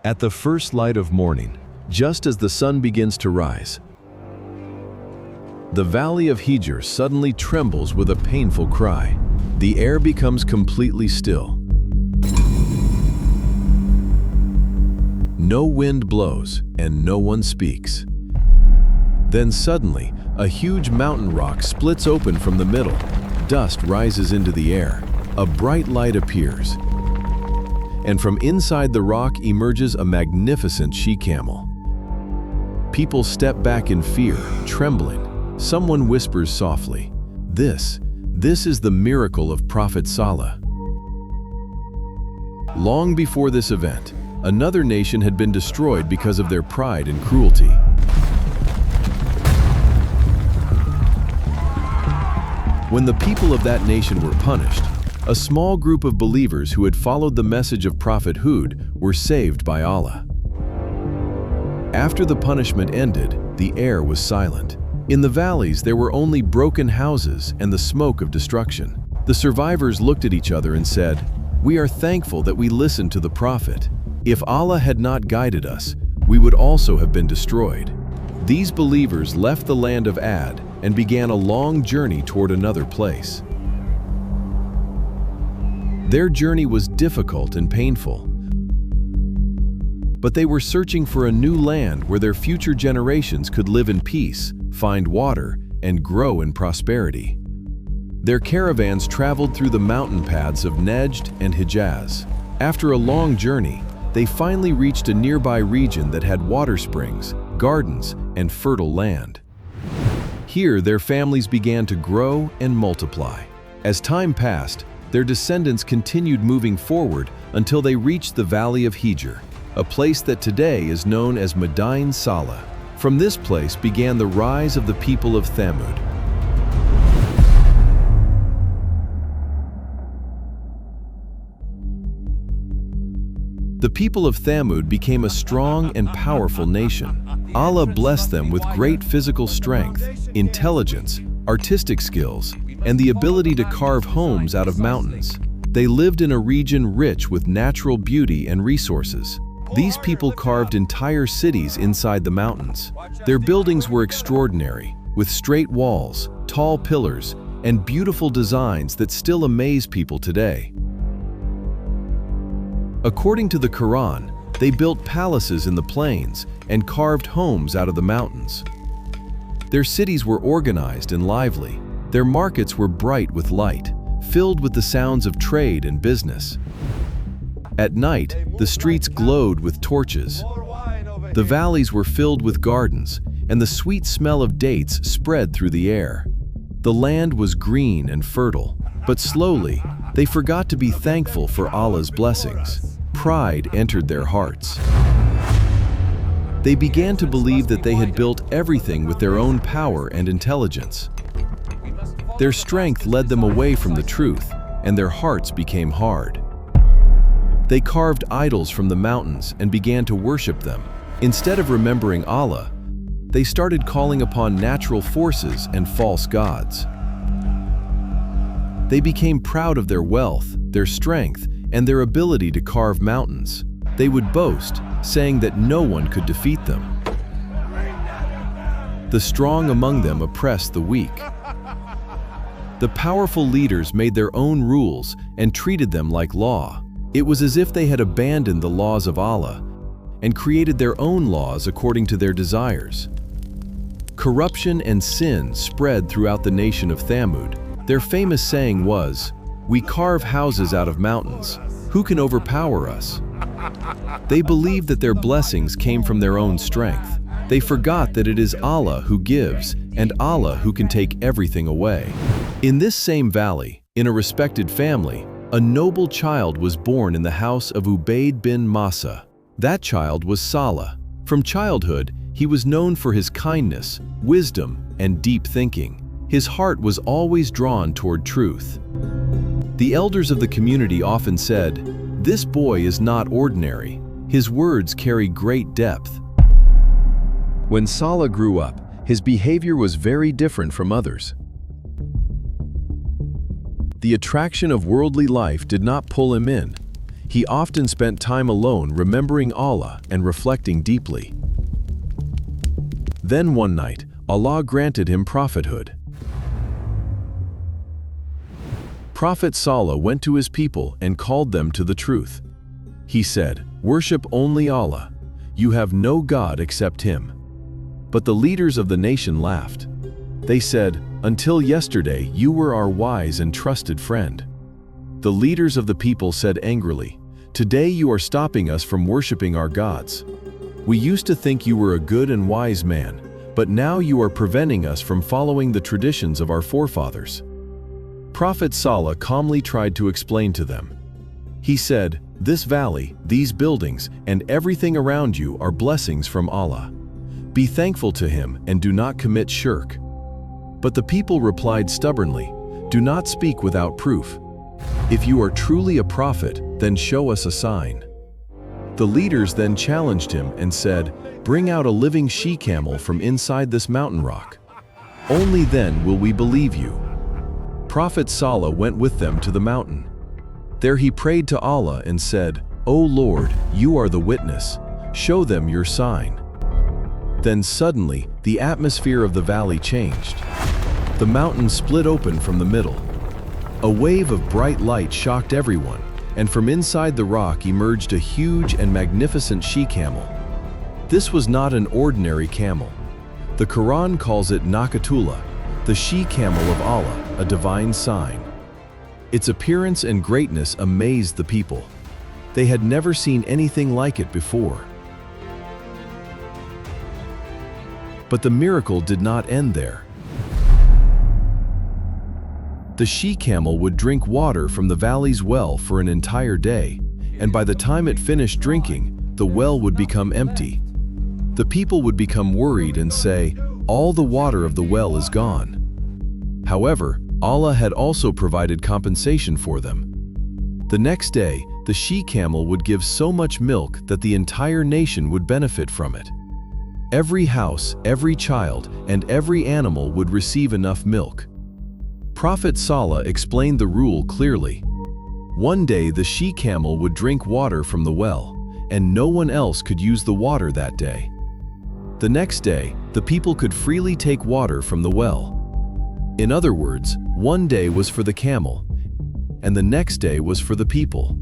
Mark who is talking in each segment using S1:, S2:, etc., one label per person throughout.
S1: At the first light of morning, just as the sun begins to rise, the valley of Hijr suddenly trembles with a painful cry. The air becomes completely still. No wind blows and no one speaks. Then suddenly, a huge mountain rock splits open from the middle. Dust rises into the air. A bright light appears. And from inside the rock emerges a magnificent she-camel. People step back in fear, trembling. Someone whispers softly, This is the miracle of Prophet Saleh." Long before this event, another nation had been destroyed because of their pride and cruelty. When the people of that nation were punished, a small group of believers who had followed the message of Prophet Hud were saved by Allah. After the punishment ended, the air was silent. In the valleys, there were only broken houses and the smoke of destruction. The survivors looked at each other and said, "We are thankful that we listened to the Prophet. If Allah had not guided us, we would also have been destroyed." These believers left the land of Ad and began a long journey toward another place. Their journey was difficult and painful, but they were searching for a new land where their future generations could live in peace, find water, and grow in prosperity. Their caravans traveled through the mountain paths of Najd and Hijaz. After a long journey, they finally reached a nearby region that had water springs, gardens, and fertile land. Here, their families began to grow and multiply. As time passed, their descendants continued moving forward until they reached the Valley of Hijr, a place that today is known as Madain Saleh. From this place began the rise of the people of Thamud. The people of Thamud became a strong and powerful nation. Allah blessed them with great physical strength, intelligence, artistic skills, and the ability to carve homes out of mountains. They lived in a region rich with natural beauty and resources. These people carved entire cities inside the mountains. Their buildings were extraordinary, with straight walls, tall pillars, and beautiful designs that still amaze people today. According to the Quran, they built palaces in the plains and carved homes out of the mountains. Their cities were organized and lively. Their markets were bright with light, filled with the sounds of trade and business. At night, the streets glowed with torches. The valleys were filled with gardens, and the sweet smell of dates spread through the air. The land was green and fertile, but slowly, they forgot to be thankful for Allah's blessings. Pride entered their hearts. They began to believe that they had built everything with their own power and intelligence. Their strength led them away from the truth, and their hearts became hard. They carved idols from the mountains and began to worship them. Instead of remembering Allah, they started calling upon natural forces and false gods. They became proud of their wealth, their strength, and their ability to carve mountains. They would boast, saying that no one could defeat them. The strong among them oppressed the weak. The powerful leaders made their own rules and treated them like law. It was as if they had abandoned the laws of Allah and created their own laws according to their desires. Corruption and sin spread throughout the nation of Thamud. Their famous saying was, "We carve houses out of mountains. Who can overpower us?" They believed that their blessings came from their own strength. They forgot that it is Allah who gives and Allah who can take everything away. In this same valley, in a respected family, a noble child was born in the house of Ubayd bin Masa. That child was Saleh. From childhood, he was known for his kindness, wisdom, and deep thinking. His heart was always drawn toward truth. The elders of the community often said, "This boy is not ordinary. His words carry great depth." When Saleh grew up, his behavior was very different from others. The attraction of worldly life did not pull him in. He often spent time alone remembering Allah and reflecting deeply. Then one night, Allah granted him prophethood. Prophet Saleh went to his people and called them to the truth. He said, "Worship only Allah. You have no God except Him." But the leaders of the nation laughed. They said, "Until yesterday you were our wise and trusted friend." The leaders of the people said angrily, "Today you are stopping us from worshiping our gods. We used to think you were a good and wise man, but now you are preventing us from following the traditions of our forefathers." Prophet Saleh calmly tried to explain to them. He said, "This valley, these buildings, and everything around you are blessings from Allah. Be thankful to Him and do not commit shirk." But the people replied stubbornly, "Do not speak without proof. If you are truly a prophet, then show us a sign." The leaders then challenged him and said, "Bring out a living she-camel from inside this mountain rock. Only then will we believe you." Prophet Saleh went with them to the mountain. There he prayed to Allah and said, "O Lord, you are the witness. Show them your sign." Then suddenly, the atmosphere of the valley changed. The mountain split open from the middle. A wave of bright light shocked everyone, and from inside the rock emerged a huge and magnificent she-camel. This was not an ordinary camel. The Quran calls it Naqatullah, the she-camel of Allah, a divine sign. Its appearance and greatness amazed the people. They had never seen anything like it before. But the miracle did not end there. The she-camel would drink water from the valley's well for an entire day, and by the time it finished drinking, the well would become empty. The people would become worried and say, "All the water of the well is gone." However, Allah had also provided compensation for them. The next day, the she-camel would give so much milk that the entire nation would benefit from it. Every house, every child, and every animal would receive enough milk. Prophet Saleh explained the rule clearly. One day the she-camel would drink water from the well, and no one else could use the water that day. The next day, the people could freely take water from the well. In other words, one day was for the camel, and the next day was for the people.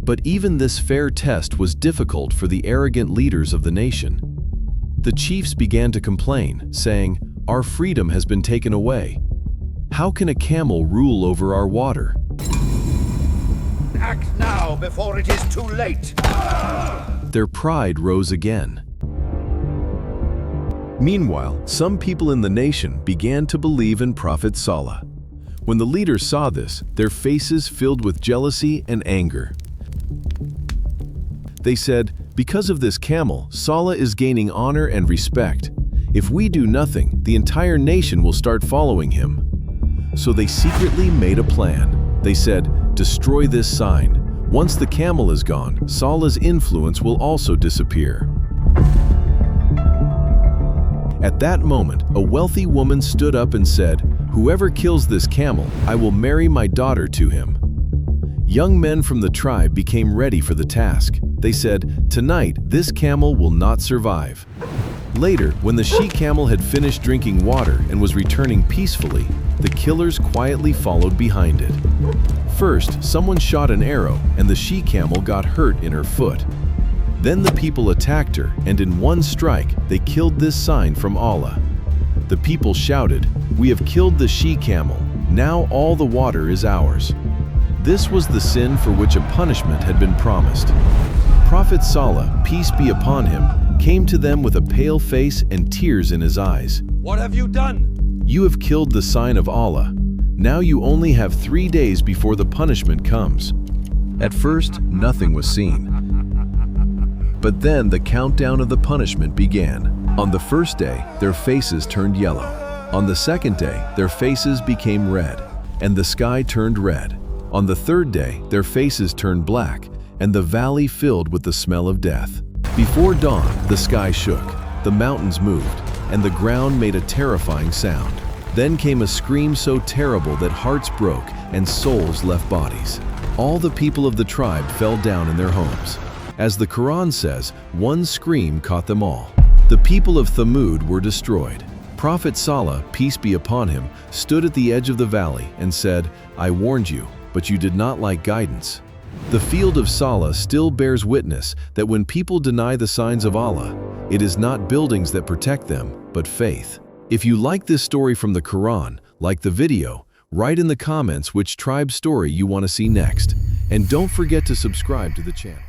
S1: But even this fair test was difficult for the arrogant leaders of the nation. The chiefs began to complain, saying, "Our freedom has been taken away. How can a camel rule over our water?"
S2: Act now before it is too late.
S1: Their pride rose again. Meanwhile, some people in the nation began to believe in Prophet Saleh. When the leaders saw this, their faces filled with jealousy and anger. They said, "Because of this camel, Saleh is gaining honor and respect. If we do nothing, the entire nation will start following him." So they secretly made a plan. They said, "Destroy this sign. Once the camel is gone, Saleh's influence will also disappear." At that moment, a wealthy woman stood up and said, "Whoever kills this camel, I will marry my daughter to him." Young men from the tribe became ready for the task. They said, "Tonight, this camel will not survive." Later, when the she-camel had finished drinking water and was returning peacefully, the killers quietly followed behind it. First, someone shot an arrow, and the she-camel got hurt in her foot. Then the people attacked her, and in one strike, they killed this sign from Allah. The people shouted, "We have killed the she-camel. Now all the water is ours." This was the sin for which a punishment had been promised. Prophet Saleh, peace be upon him, came to them with a pale face and tears in his eyes.
S2: What have you done?
S1: "You have killed the sign of Allah. Now you only have 3 days before the punishment comes." At first, nothing was seen. But then the countdown of the punishment began. On the first day, their faces turned yellow. On the second day, their faces became red, and the sky turned red. On the third day, their faces turned black, and the valley filled with the smell of death. Before dawn, the sky shook, the mountains moved, and the ground made a terrifying sound. Then came a scream so terrible that hearts broke and souls left bodies. All the people of the tribe fell down in their homes. As the Quran says, one scream caught them all. The people of Thamud were destroyed. Prophet Saleh, peace be upon him, stood at the edge of the valley and said, "I warned you, but you did not like guidance." The field of Saleh still bears witness that when people deny the signs of Allah, it is not buildings that protect them, but faith. If you like this story from the Quran, like the video, write in the comments which tribe story you want to see next. And don't forget to subscribe to the channel.